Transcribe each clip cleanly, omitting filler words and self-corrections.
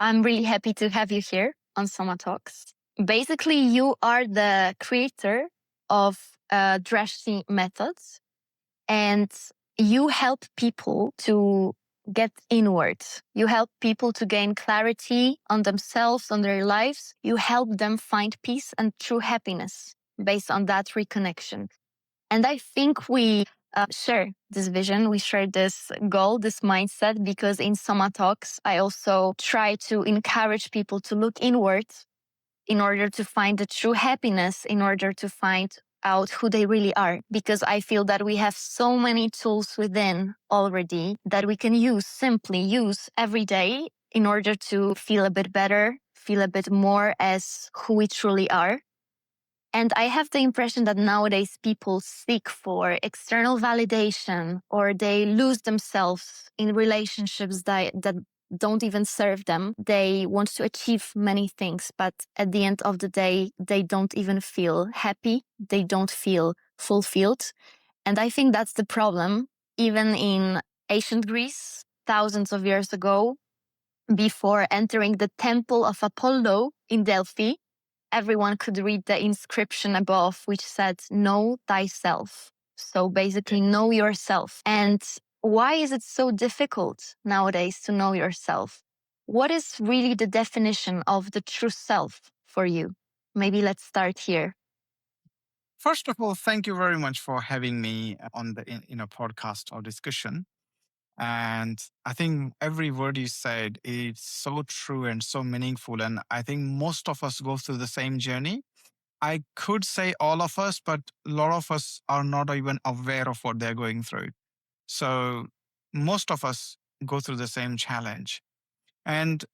I'm really happy to have you here on Soma Talks. Basically, you are the creator of Drashti methods, and you help people to get inward. You help people to gain clarity on themselves, on their lives. You help them find peace and true happiness based on that reconnection. And I think we share this vision, we share this goal, this mindset, because in Soma Talks, I also try to encourage people to look inward in order to find the true happiness, in order to find out who they really are. Because I feel that we have so many tools within already that we can simply use every day in order to feel a bit better, feel a bit more as who we truly are. And I have the impression that nowadays people seek for external validation, or they lose themselves in relationships that don't even serve them. They want to achieve many things, but at the end of the day, they don't even feel happy. They don't feel fulfilled. And I think that's the problem. Even in ancient Greece, thousands of years ago, before entering the temple of Apollo in Delphi, everyone could read the inscription above, which said, "Know thyself." So basically, know yourself. And why is it so difficult nowadays to know yourself? What is really the definition of the true self for you? Maybe let's start here. First of all, thank you very much for having me on the podcast or discussion. And I think every word you said is so true and so meaningful. And I think most of us go through the same journey. I could say all of us, but a lot of us are not even aware of what they're going through. So most of us go through the same challenge. And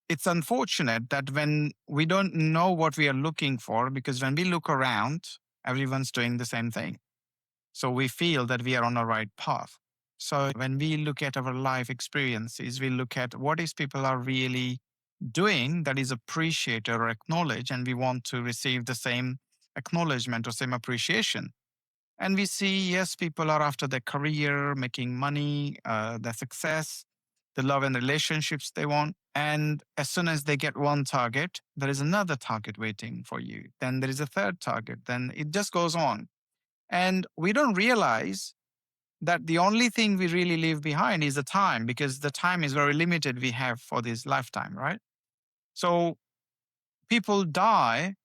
it's unfortunate that when we don't know what we are looking for, because when we look around, everyone's doing the same thing. So we feel that we are on the right path. So when we look at our life experiences, we look at what is people are really doing that is appreciated or acknowledged, and we want to receive the same acknowledgement or same appreciation. And we see, yes, people are after their career, making money, their success, the love and relationships they want. And as soon as they get one target, there is another target waiting for you. Then there is a third target. Then it just goes on. And we don't realize that the only thing we really leave behind is the time, because the time is very limited we have for this lifetime, right? So people die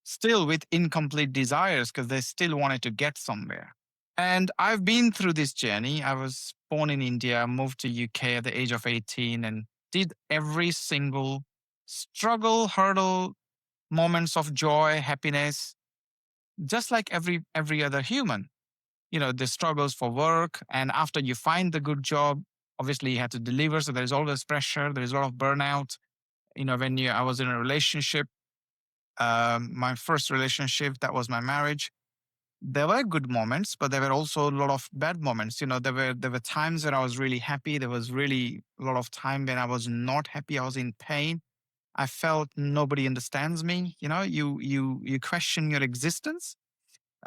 still with incomplete desires because they still wanted to get somewhere. And I've been through this journey. I was born in India, moved to UK at the age of 18, and did every single struggle, hurdle, moments of joy, happiness, just like every other human. The struggles for work, and after you find the good job, obviously you have to deliver. So there's always pressure. There's a lot of burnout. I was in a relationship, my first relationship, that was my marriage. There were good moments, but there were also a lot of bad moments. There were times when I was really happy. There was really a lot of time when I was not happy. I was in pain. I felt nobody understands me. You question your existence.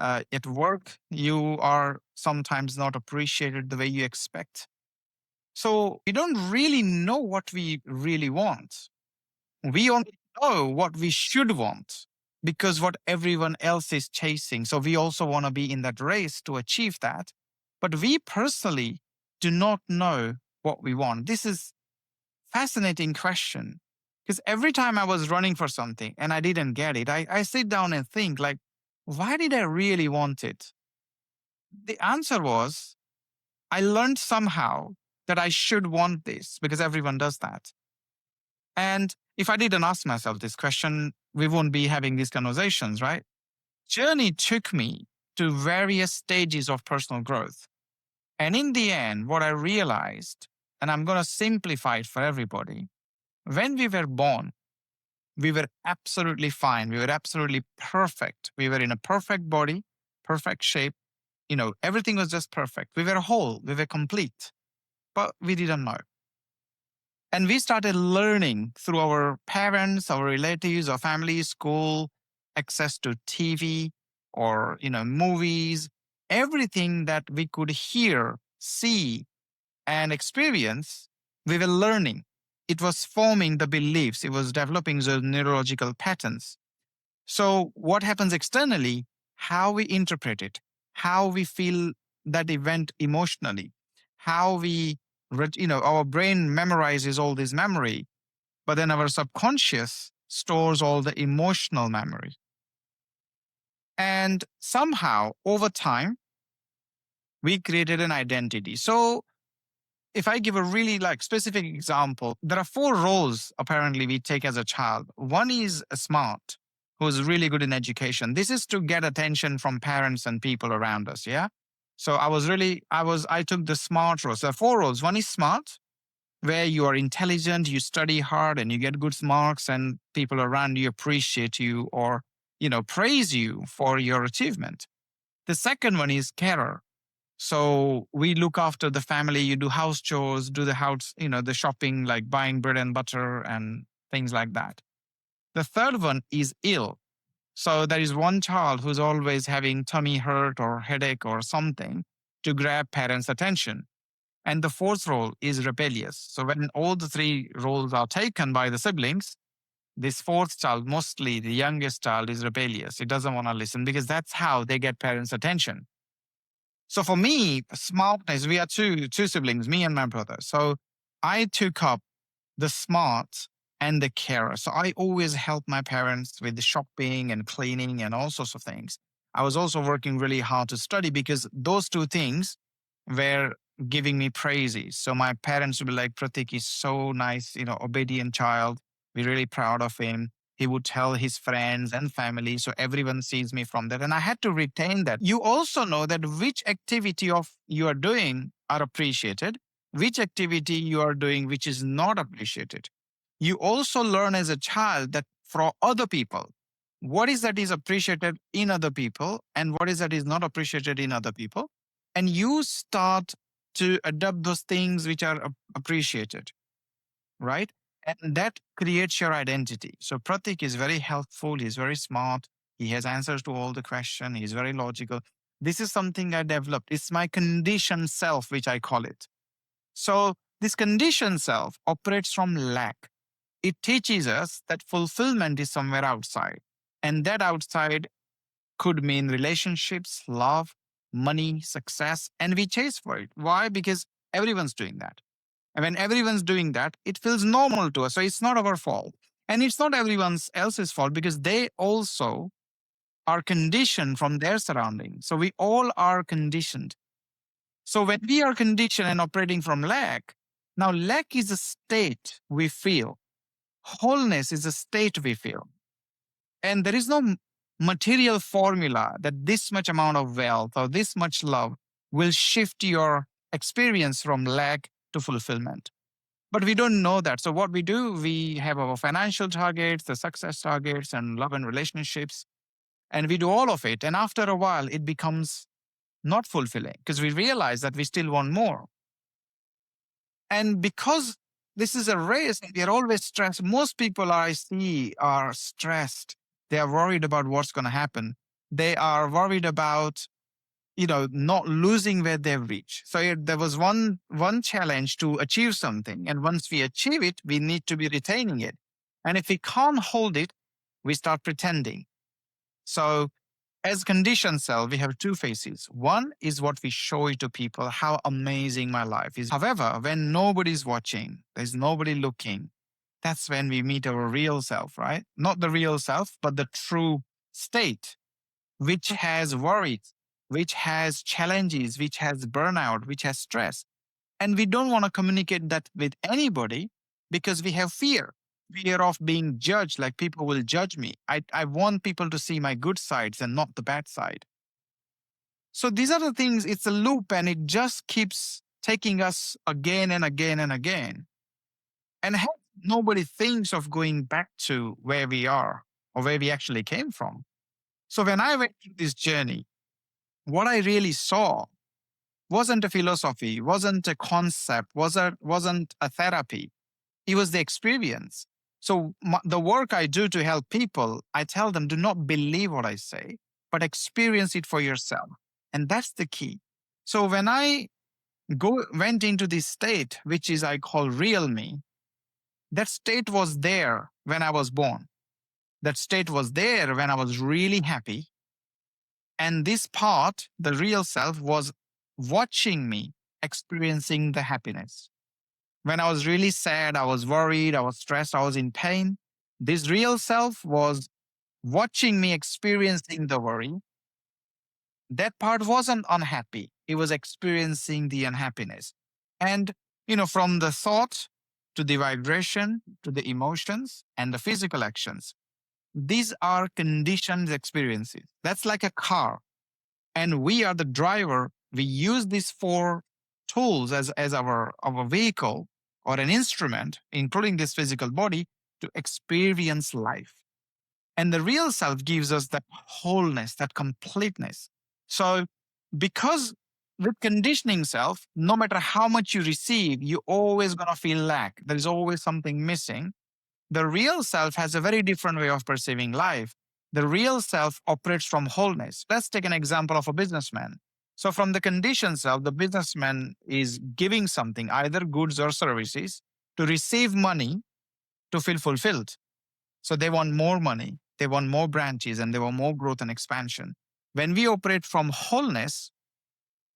At work, you are sometimes not appreciated the way you expect. So we don't really know what we really want. We only know what we should want because what everyone else is chasing. So we also want to be in that race to achieve that. But we personally do not know what we want. This is fascinating question, because every time I was running for something and I didn't get it, I sit down and think like, why did I really want it? The answer was, I learned somehow that I should want this because everyone does that. And if I didn't ask myself this question, we wouldn't be having these conversations, right? Journey took me to various stages of personal growth. And in the end, what I realized, and I'm going to simplify it for everybody, when we were born, we were absolutely fine. We were absolutely perfect. We were in a perfect body, perfect shape. Everything was just perfect. We were whole, we were complete, but we didn't know. And we started learning through our parents, our relatives, our family, school, access to TV or, movies, everything that we could hear, see, and experience, we were learning. it was forming the beliefs, it was developing the neurological patterns. So, what happens externally, how we interpret it, how we feel that event emotionally, how our brain memorizes all this memory, but then our subconscious stores all the emotional memory. And somehow, over time, we created an identity. So, if I give a really like specific example, there are four roles apparently we take as a child. One is a smart, who's really good in education. This is to get attention from parents and people around us. Yeah. So I took the smart role. So there are four roles. One is smart, where you are intelligent, you study hard and you get good marks and people around you appreciate you or, praise you for your achievement. The second one is carer. So we look after the family, you do house chores, do the house, the shopping, like buying bread and butter and things like that. The third one is ill. So there is one child who's always having tummy hurt or headache or something to grab parents' attention. And the fourth role is rebellious. So when all the three roles are taken by the siblings, this fourth child, mostly the youngest child, is rebellious. He doesn't want to listen because that's how they get parents' attention. So for me, smartness, we are two siblings, me and my brother. So I took up the smart and the carer. So I always help my parents with the shopping and cleaning and all sorts of things. I was also working really hard to study because those two things were giving me praises. So my parents would be like, Pratik is so nice, obedient child. We're really proud of him. He would tell his friends and family. So everyone sees me from that. And I had to retain that. You also know that which activity of you are doing are appreciated, which activity you are doing which is not appreciated. You also learn as a child that for other people, what is that is appreciated in other people and what is that is not appreciated in other people. And you start to adopt those things which are appreciated, right? And that creates your identity. So Pratik is very helpful. He's very smart. He has answers to all the questions. He's very logical. This is something I developed. It's my conditioned self, which I call it. So this conditioned self operates from lack. It teaches us that fulfillment is somewhere outside. And that outside could mean relationships, love, money, success, and we chase for it. Why? Because everyone's doing that. And when everyone's doing that, it feels normal to us. So it's not our fault. And it's not everyone else's fault because they also are conditioned from their surroundings. So we all are conditioned. So when we are conditioned and operating from lack, now lack is a state we feel. Wholeness is a state we feel. And there is no material formula that this much amount of wealth or this much love will shift your experience from lack to fulfillment. But we don't know that. So what we do, we have our financial targets, the success targets, and love and relationships, and we do all of it. And after a while, it becomes not fulfilling because we realize that we still want more. And because this is a race, we are always stressed. Most people I see are stressed. They are worried about what's going to happen. They are worried about, not losing where they've reached. So there was one challenge to achieve something. And once we achieve it, we need to be retaining it. And if we can't hold it, we start pretending. So as conditioned self, we have two faces. One is what we show to people, how amazing my life is. However, when nobody's watching, there's nobody looking, that's when we meet our real self, right? Not the real self, but the true state, which has worries, which has challenges, which has burnout, which has stress. And we don't want to communicate that with anybody because we have fear of being judged, like people will judge me. I want people to see my good sides and not the bad side. So these are the things, it's a loop and it just keeps taking us again and again and again. And nobody thinks of going back to where we are or where we actually came from. So when I went through this journey, what I really saw wasn't a philosophy, wasn't a concept, wasn't a therapy. It was the experience. So the work I do to help people, I tell them, do not believe what I say, but experience it for yourself. And that's the key. So when I went into this state, which is I call real me, That state was there when I was born. That state was there when I was really happy. And this part, the real self, was watching me experiencing the happiness. When I was really sad, I was worried, I was stressed, I was in pain. This real self was watching me experiencing the worry. That part wasn't unhappy. It was experiencing the unhappiness. And, from the thought to the vibration to the emotions and the physical actions, these are conditioned experiences. That's like a car. And we are the driver. We use these four tools as our vehicle or an instrument, including this physical body, to experience life. And the real self gives us that wholeness, that completeness. So, because with conditioning self, no matter how much you receive, you're always going to feel lack. There is always something missing. The real self has a very different way of perceiving life. The real self operates from wholeness. Let's take an example of a businessman. So, from the conditioned self, the businessman is giving something, either goods or services, to receive money to feel fulfilled. So they want more money, they want more branches, and they want more growth and expansion. When we operate from wholeness,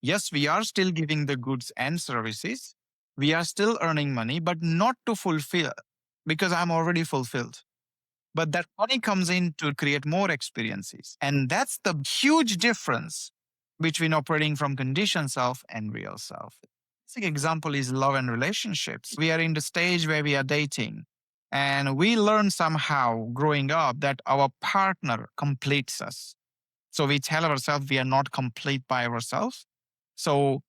yes, we are still giving the goods and services. We are still earning money, but not to fulfill because I'm already fulfilled. But that money comes in to create more experiences. And that's the huge difference between operating from conditioned self and real self. Basic example is love and relationships. We are in the stage where we are dating. And we learn somehow growing up that our partner completes us. So we tell ourselves we are not complete by ourselves. So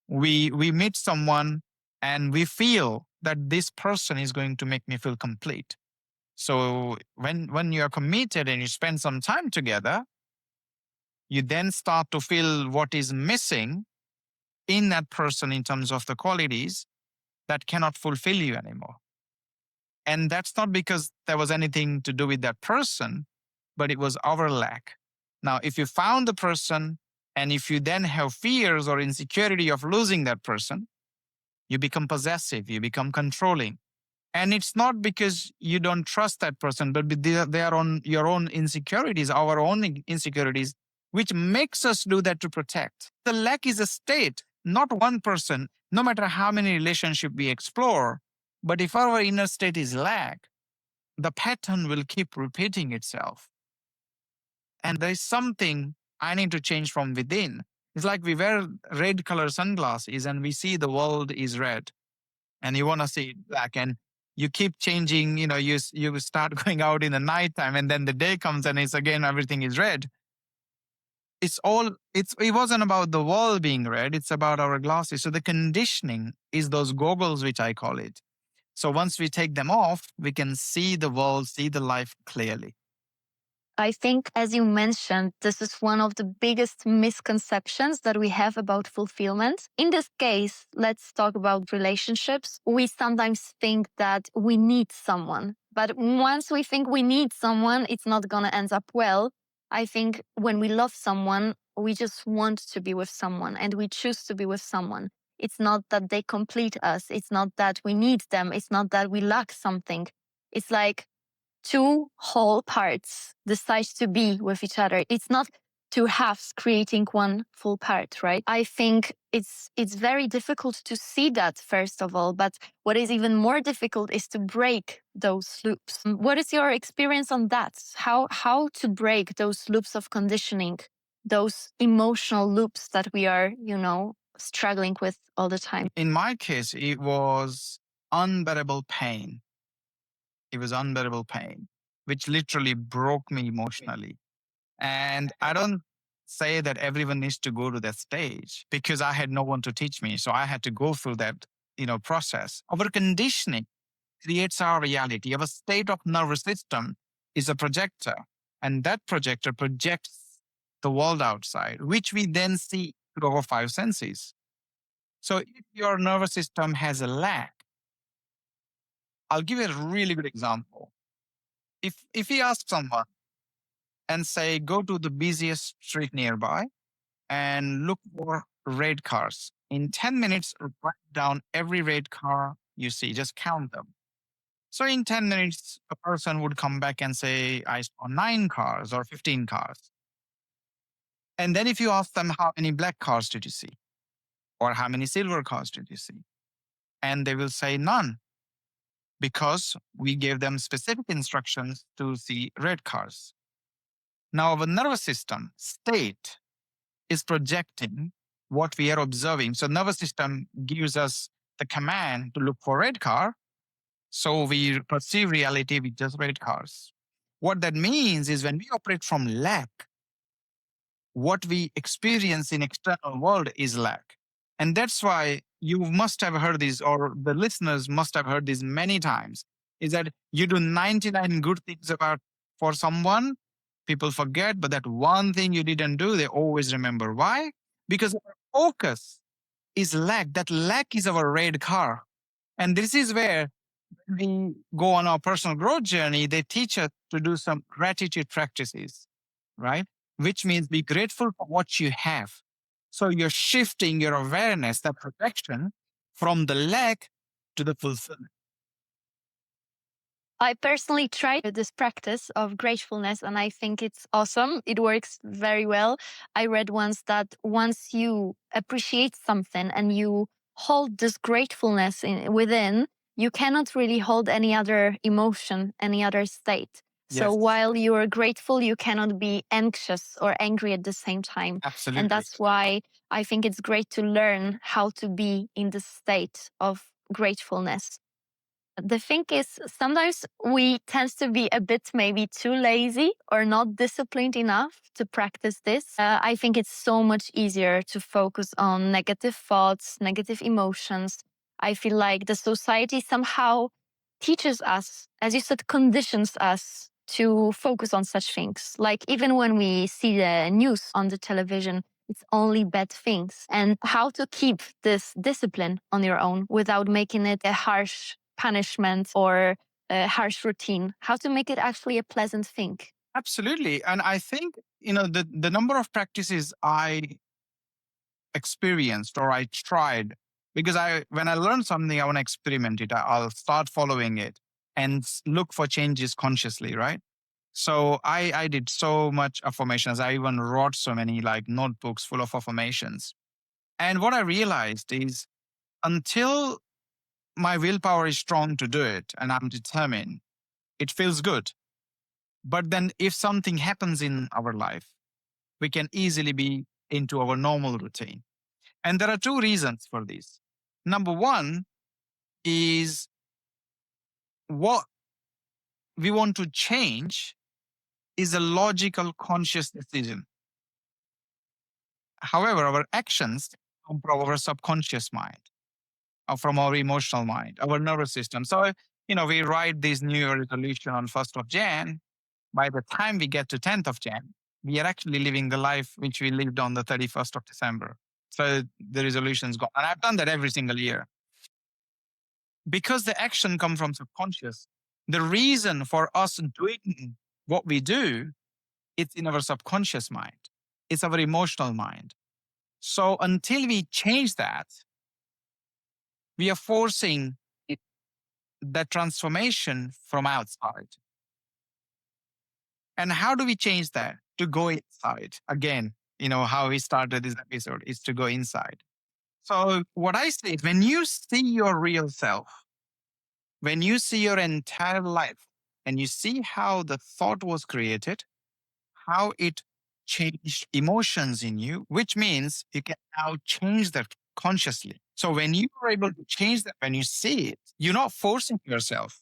we meet someone and we feel that this person is going to make me feel complete. So when you are committed and you spend some time together, you then start to feel what is missing in that person in terms of the qualities that cannot fulfill you anymore. And that's not because there was anything to do with that person, but it was our lack. Now, if you found the person and if you then have fears or insecurity of losing that person, you become possessive, you become controlling. And it's not because you don't trust that person, but they are on your own insecurities, our own insecurities, which makes us do that to protect. The lack is a state, not one person, no matter how many relationships we explore. But if our inner state is lack, the pattern will keep repeating itself. And there's something I need to change from within. It's like we wear red color sunglasses and we see the world is red and you want to see it black, and you keep changing, you start going out in the nighttime and then the day comes and it's again everything is red. It wasn't about the world being red, it's about our glasses. So the conditioning is those goggles, which I call it. So once we take them off, we can see the world, see the life clearly. I think, as you mentioned, this is one of the biggest misconceptions that we have about fulfillment. In this case, let's talk about relationships. We sometimes think that we need someone, but once we think we need someone, it's not going to end up well. I think when we love someone, we just want to be with someone and we choose to be with someone. It's not that they complete us. It's not that we need them. It's not that we lack something. It's like two whole parts decide to be with each other. It's not two halves creating one full part, right? I think it's very difficult to see that, first of all, but what is even more difficult is to break those loops. What is your experience on that? How to break those loops of conditioning, those emotional loops that we are, struggling with all the time? In my case, it was unbearable pain. It was unbearable pain, which literally broke me emotionally. And I don't say that everyone needs to go to that stage because I had no one to teach me. So I had to go through that, process. Our conditioning creates our reality. Our state of nervous system is a projector, and that projector projects the world outside, which we then see through our five senses. So if your nervous system has a lack, I'll give you a really good example. If we ask someone and say, go to the busiest street nearby and look for red cars. In 10 minutes, write down every red car you see, just count them. So in 10 minutes, a person would come back and say, I saw 9 cars or 15 cars. And then if you ask them, how many black cars did you see? Or how many silver cars did you see? And they will say none, because we gave them specific instructions to see red cars. Now, our nervous system state is projecting what we are observing. So nervous system gives us the command to look for red car. So we perceive reality with just red cars. What that means is when we operate from lack, what we experience in external world is lack. And that's why you must have heard this, or the listeners must have heard this many times, is that you do 99 good things about for someone, people forget, but that one thing you didn't do, they always remember. Why? Because our focus is lack. That lack is our red car. And this is where we go on our personal growth journey, they teach us to do some gratitude practices, right? Which means be grateful for what you have. So you're shifting your awareness, that projection, from the lack to the fulfillment. I personally tried this practice of gratefulness and I think it's awesome. It works very well. I read once that once you appreciate something and you hold this gratefulness within, you cannot really hold any other emotion, any other state. So Yes, while you are grateful, you cannot be anxious or angry at the same time. And absolutely. that's why I think it's great to learn how to be in the state of gratefulness. The thing is, sometimes we tend to be a bit maybe too lazy or not disciplined enough to practice this. I think it's so much easier to focus on negative thoughts, negative emotions. I feel like the society somehow teaches us, as you said, conditions us to focus on such things. Like even when we see the news on the television, it's only bad things. And how to keep this discipline on your own without making it a harsh punishment or a harsh routine, how to make it actually a pleasant thing. Absolutely. And I think, the number of practices I experienced or I tried, because when I learn something, I want to experiment it. I'll start following it and look for changes consciously, right? So I did so much affirmations. I even wrote so many like notebooks full of affirmations. And what I realized is until my willpower is strong to do it and I'm determined, it feels good. But then if something happens in our life, we can easily be into our normal routine. And there are two reasons for this. Number one is what we want to change is a logical, conscious decision. However, our actions come from our subconscious mind, or from our emotional mind, our nervous system. So, we write this New Year resolution on 1st of Jan. By the time we get to 10th of Jan, we are actually living the life which we lived on the 31st of December. So the resolution's gone. And I've done that every single year. Because the action comes from subconscious, the reason for us doing what we do, it's in our subconscious mind. It's our emotional mind. So until we change that, we are forcing that transformation from outside. And how do we change that? To go inside. Again, how we started this episode is to go inside. So what I say is when you see your real self, when you see your entire life and you see how the thought was created, how it changed emotions in you, which means you can now change that consciously. So when you are able to change that, when you see it, you're not forcing yourself.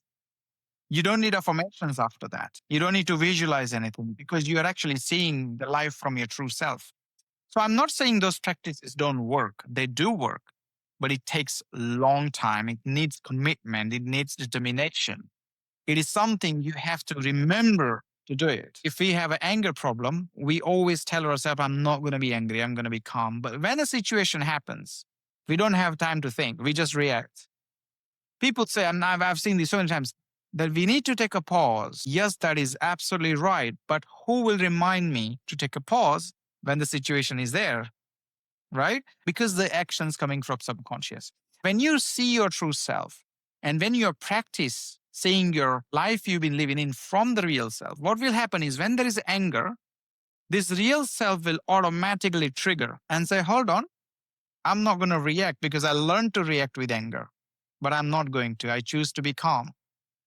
You don't need affirmations after that. You don't need to visualize anything because you are actually seeing the life from your true self. So I'm not saying those practices don't work. They do work, but it takes a long time. It needs commitment. It needs determination. It is something you have to remember to do it. If we have an anger problem, we always tell ourselves, I'm not going to be angry. I'm going to be calm. But when a situation happens, we don't have time to think. We just react. People say, and I've seen this so many times, that we need to take a pause. Yes, that is absolutely right. But who will remind me to take a pause when the situation is there? Right? Because the action's coming from subconscious. When you see your true self and when you practice seeing your life you've been living in from the real self, what will happen is when there is anger, this real self will automatically trigger and say, hold on, I'm not going to react because I learned to react with anger, but I'm not going to. I choose to be calm,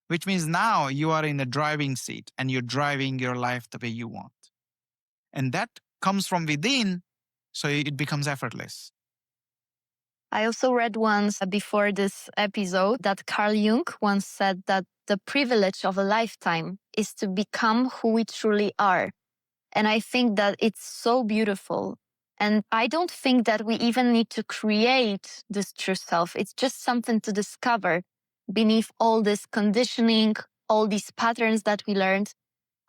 which means now you are in the driving seat and you're driving your life the way you want. And that comes from within, so it becomes effortless. I also read once before this episode that Carl Jung once said that the privilege of a lifetime is to become who we truly are. And I think that it's so beautiful. And I don't think that we even need to create this true self. It's just something to discover beneath all this conditioning, all these patterns that we learned.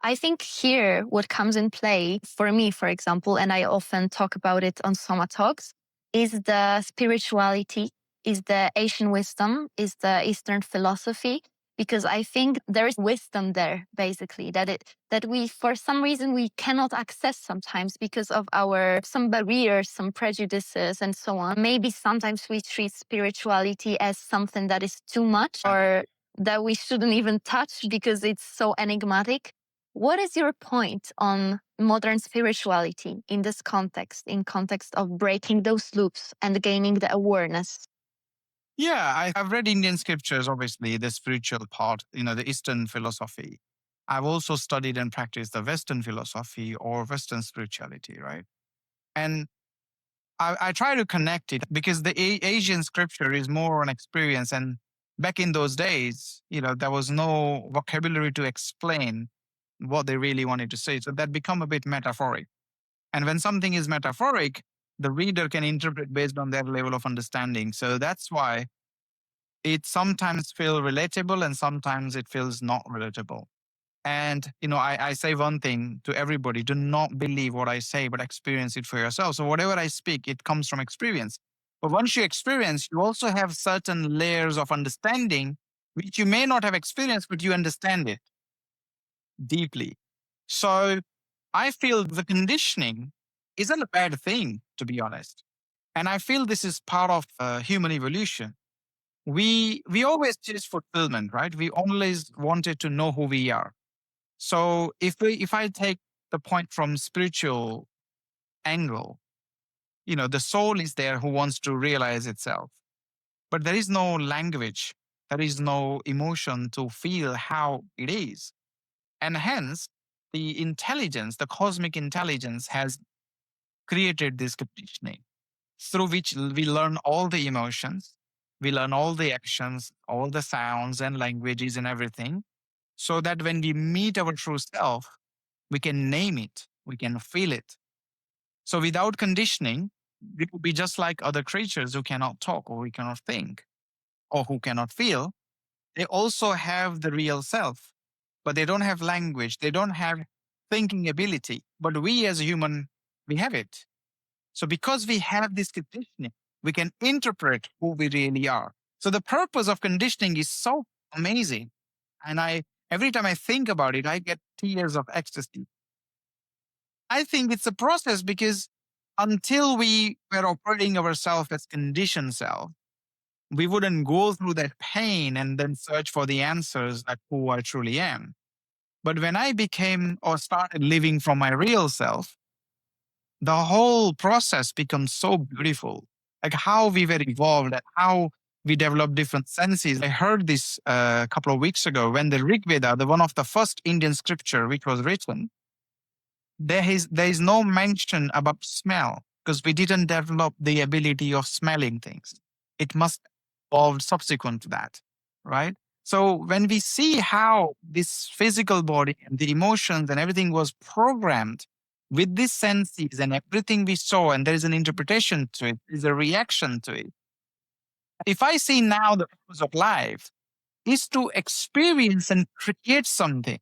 I think here what comes in play for me, for example, and I often talk about it on Soma Talks, is the spirituality, is the Asian wisdom, is the Eastern philosophy, because I think there is wisdom there, basically, that we, for some reason, we cannot access sometimes because of our some barriers, some prejudices, and so on. Maybe sometimes we treat spirituality as something that is too much or that we shouldn't even touch because it's so enigmatic. What is your point on modern spirituality in this context, in context of breaking those loops and gaining the awareness? Yeah, I have read Indian scriptures, obviously, the spiritual part, the Eastern philosophy. I've also studied and practiced the Western philosophy or Western spirituality, right? And I try to connect it because the Asian scripture is more on experience. And back in those days, there was no vocabulary to explain what they really wanted to say. So that become a bit metaphoric. And when something is metaphoric, the reader can interpret based on their level of understanding. So that's why it sometimes feels relatable and sometimes it feels not relatable. And I say one thing to everybody: do not believe what I say, but experience it for yourself. So whatever I speak, it comes from experience. But once you experience, you also have certain layers of understanding which you may not have experienced, but you understand it deeply. So I feel the conditioning isn't a bad thing, to be honest. And I feel this is part of human evolution. We always chase fulfillment, right? We always wanted to know who we are. So if I take the point from spiritual angle, the soul is there who wants to realize itself, but there is no language, there is no emotion to feel how it is, and hence the intelligence, the cosmic intelligence, has created this conditioning through which we learn all the emotions, we learn all the actions, all the sounds and languages and everything, so that when we meet our true self, we can name it, we can feel it. So without conditioning, we would be just like other creatures who cannot talk or who cannot think or who cannot feel. They also have the real self, but they don't have language. They don't have thinking ability. But we as a human, we have it. So because we have this conditioning, we can interpret who we really are. So the purpose of conditioning is so amazing. And every time I think about it, I get tears of ecstasy. I think it's a process because until we were operating ourselves as conditioned self, we wouldn't go through that pain and then search for the answers like who I truly am. But when I became or started living from my real self, the whole process becomes so beautiful. Like how we were evolved and how we developed different senses. I heard this a couple of weeks ago when the Rig Veda, the one of the first Indian scripture which was written, there is no mention about smell because we didn't develop the ability of smelling things. It must evolve subsequent to that, right? So when we see how this physical body and the emotions and everything was programmed with these senses and everything we saw, and there is an interpretation to it, is a reaction to it. If I see now the purpose of life is to experience and create something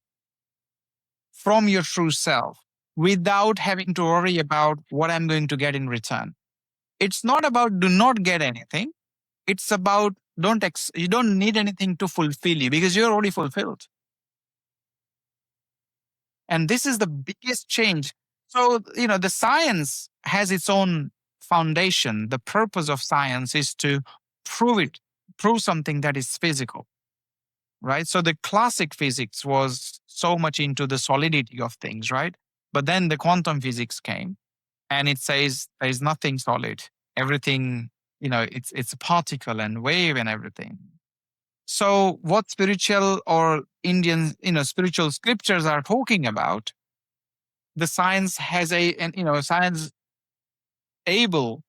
from your true self without having to worry about what I'm going to get in return. It's not about do not get anything. It's about you don't need anything to fulfill you because you're already fulfilled. And this is the biggest change. So, the science has its own foundation. The purpose of science is to prove it, prove something that is physical. right? So the classic physics was so much into the solidity of things, right? But then the quantum physics came and it says there's nothing solid. Everything, it's a particle and wave and everything. So what spiritual or Indian, spiritual scriptures are talking about, the science has science able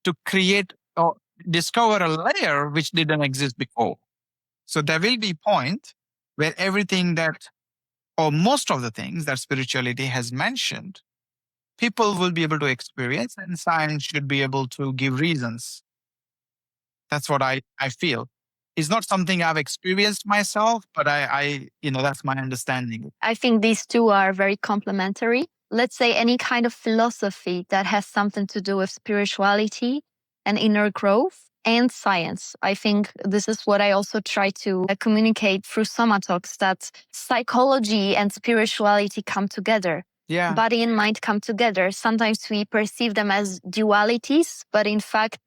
to create or discover a layer which didn't exist before. So there will be point where everything that, or most of the things that spirituality has mentioned, people will be able to experience and science should be able to give reasons. That's what I feel. It's not something I've experienced myself, but that's my understanding. I think these two are very complementary. Let's say any kind of philosophy that has something to do with spirituality and inner growth and science. I think this is what I also try to communicate through Soma Talks, that psychology and spirituality come together. Yeah. Body and mind come together. Sometimes we perceive them as dualities, but in fact,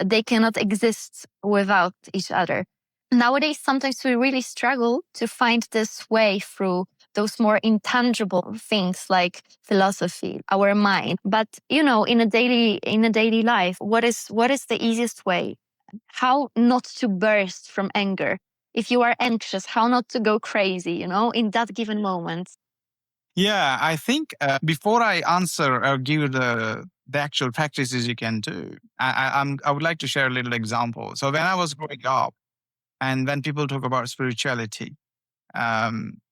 they cannot exist without each other. Nowadays, sometimes we really struggle to find this way through those more intangible things like philosophy, our mind. But in a daily life, what is the easiest way? How not to burst from anger? If you are anxious, how not to go crazy, in that given moment? Yeah, I think before I answer or give you the actual practices you can do, I would like to share a little example. So when I was growing up, and when people talk about spirituality, um,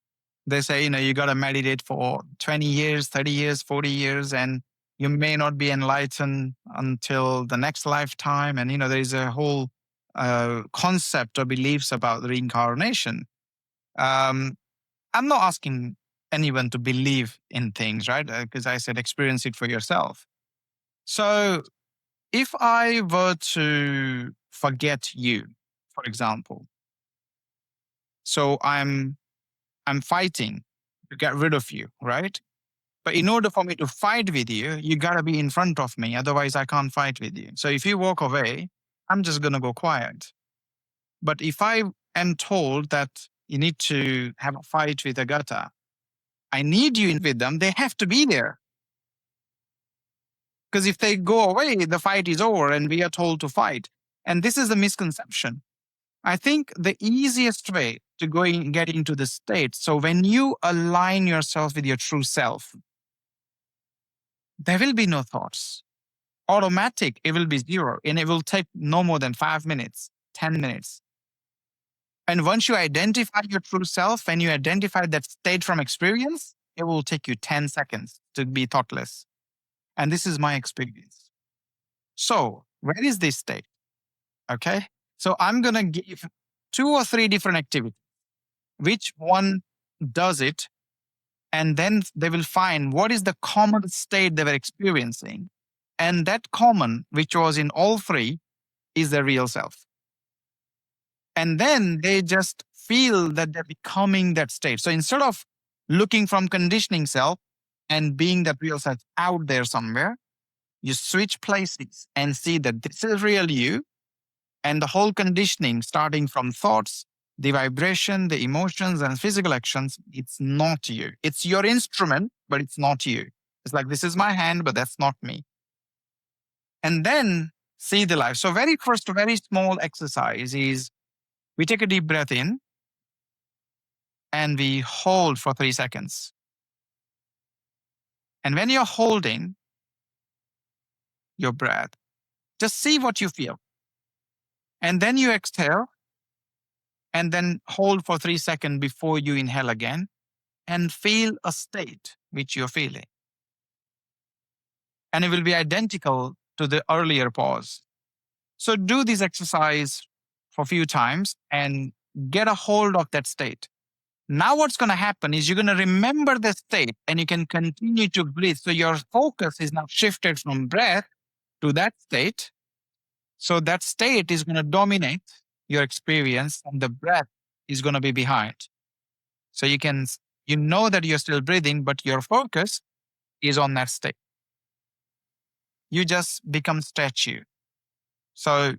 they say you got to meditate for 20 years, 30 years, 40 years, and you may not be enlightened until the next lifetime. And there is a whole concept or beliefs about reincarnation. Um, I'm not asking anyone to believe in things, right? Because I said experience it for yourself. So if I were to forget you, for example, so I'm fighting to get rid of you, right? But in order for me to fight with you, you gotta be in front of me. Otherwise, I can't fight with you. So if you walk away, I'm just gonna go quiet. But if I am told that you need to have a fight with Agata, I need you in with them, they have to be there. Because if they go away, the fight is over and we are told to fight. And this is the misconception. I think the easiest way to get into the state, so when you align yourself with your true self, there will be no thoughts. Automatic, it will be zero. And it will take no more than 5 minutes, 10 minutes. And once you identify your true self and you identify that state from experience, it will take you 10 seconds to be thoughtless. And this is my experience. So, where is this state? Okay. So, I'm going to give 2 or 3 different activities. Which one does it? And then they will find what is the common state they were experiencing. And that common, which was in all 3, is their real self. And then they just feel that they're becoming that state. So instead of looking from conditioning self and being that real self out there somewhere, you switch places and see that this is real you. And the whole conditioning, starting from thoughts, the vibration, the emotions, and physical actions, it's not you. It's your instrument, but it's not you. It's like, this is my hand, but that's not me. And then see the life. So very first, very small exercise is we take a deep breath in and we hold for 3 seconds. And when you're holding your breath, just see what you feel. And then you exhale and then hold for 3 seconds before you inhale again and feel a state which you're feeling. And it will be identical to the earlier pause. So do this exercise for a few times and get a hold of that state. Now what's going to happen is you're going to remember the state and you can continue to breathe. So your focus is now shifted from breath to that state. So that state is going to dominate your experience and the breath is going to be behind. So you know that you're still breathing, but your focus is on that state. You just become statue. So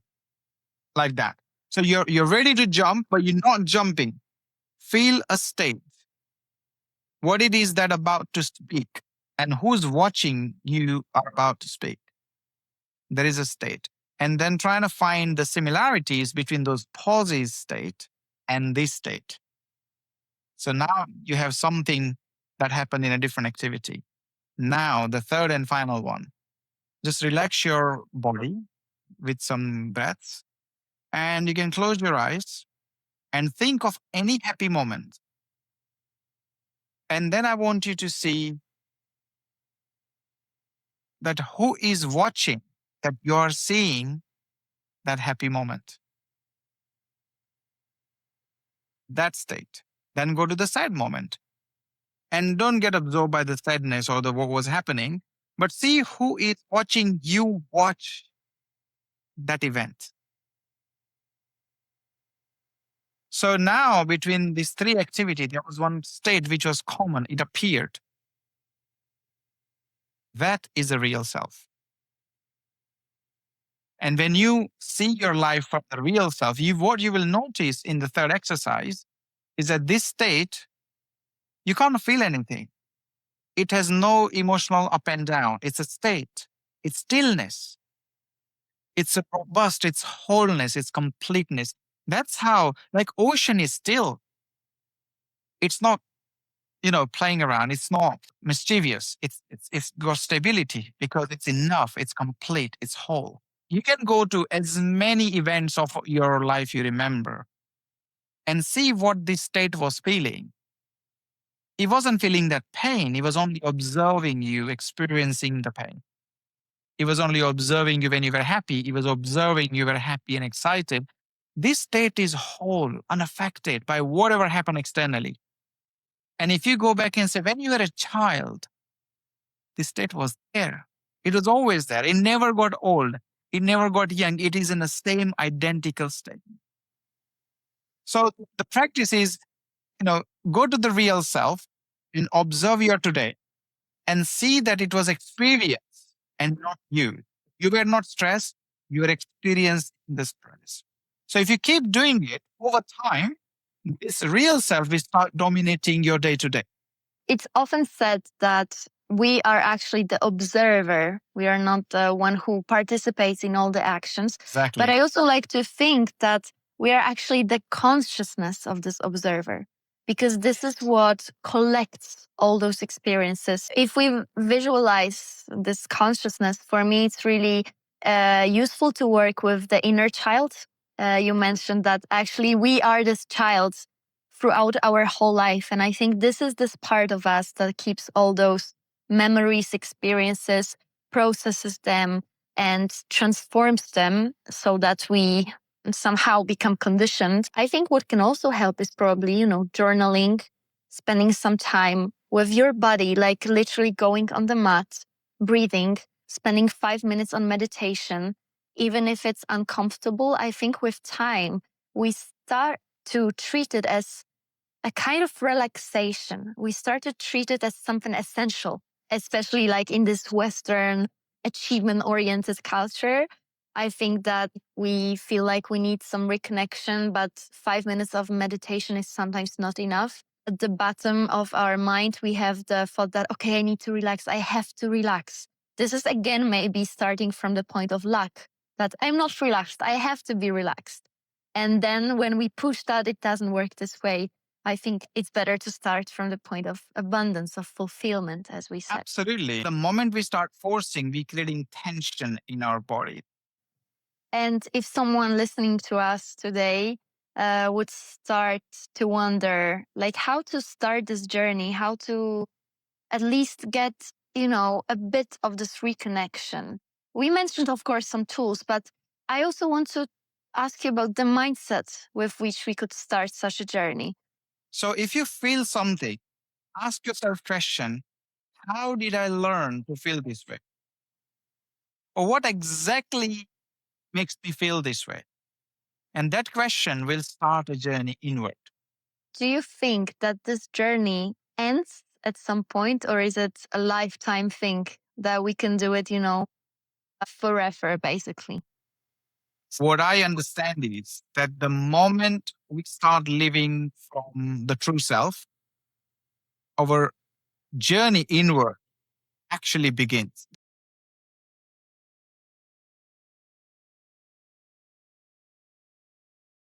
like that. So you're ready to jump, but you're not jumping. Feel a state, what it is that about to speak, and who's watching you are about to speak. There is a state. And then trying to find the similarities between those pauses state and this state. So now you have something that happened in a different activity. Now, the third and final one, just relax your body with some breaths, and you can close your eyes and think of any happy moment. And then I want you to see that who is watching that you're seeing that happy moment, that state. Then go to the sad moment and don't get absorbed by the sadness or the what was happening, but see who is watching you watch that event. So now between these three activities, there was one state which was common. It appeared. That is the real self. And when you see your life from the real self, what you will notice in the third exercise is that this state, you can't feel anything. It has no emotional up and down. It's a state. It's stillness. It's a robust, it's wholeness, it's completeness. That's how, like ocean is still. It's not, playing around. It's not mischievous. It's got stability because it's enough. It's complete. It's whole. You can go to as many events of your life you remember and see what this state was feeling. He wasn't feeling that pain. He was only observing you experiencing the pain. He was only observing you when you were happy. He was observing you were happy and excited. This state is whole, unaffected by whatever happened externally. And if you go back and say, when you were a child, this state was there. It was always there. It never got old. It never got young. It is in the same identical state. So the practice is, go to the real self and observe your today and see that it was experience and not you. You were not stressed, you were experiencing the stress. So if you keep doing it over time, this real self will start dominating your day to day. It's often said that we are actually the observer. We are not the one who participates in all the actions. Exactly. But I also like to think that we are actually the consciousness of this observer, because this is what collects all those experiences. If we visualize this consciousness, for me, it's really useful to work with the inner child. You mentioned that actually we are this child throughout our whole life. And I think this is this part of us that keeps all those memories, experiences, processes them, and transforms them so that we somehow become conditioned. I think what can also help is probably, journaling, spending some time with your body, like literally going on the mat, breathing, spending 5 minutes on meditation. Even if it's uncomfortable, I think with time, we start to treat it as a kind of relaxation. We start to treat it as something essential, especially like in this Western achievement oriented culture. I think that we feel like we need some reconnection, but 5 minutes of meditation is sometimes not enough. At the bottom of our mind, we have the thought that, okay, I need to relax. I have to relax. This is again maybe starting from the point of lack, that I'm not relaxed. I have to be relaxed. And then when we push that, it doesn't work this way. I think it's better to start from the point of abundance, of fulfillment, as we said. Absolutely. The moment we start forcing, we're creating tension in our body. And if someone listening to us today would start to wonder, like, how to start this journey, how to at least get, a bit of this reconnection. We mentioned, of course, some tools, but I also want to ask you about the mindset with which we could start such a journey. So if you feel something, ask yourself question, how did I learn to feel this way? Or what exactly makes me feel this way? And that question will start a journey inward. Do you think that this journey ends at some point, or is it a lifetime thing that we can do it, forever, basically? What I understand is that the moment we start living from the true self, our journey inward actually begins.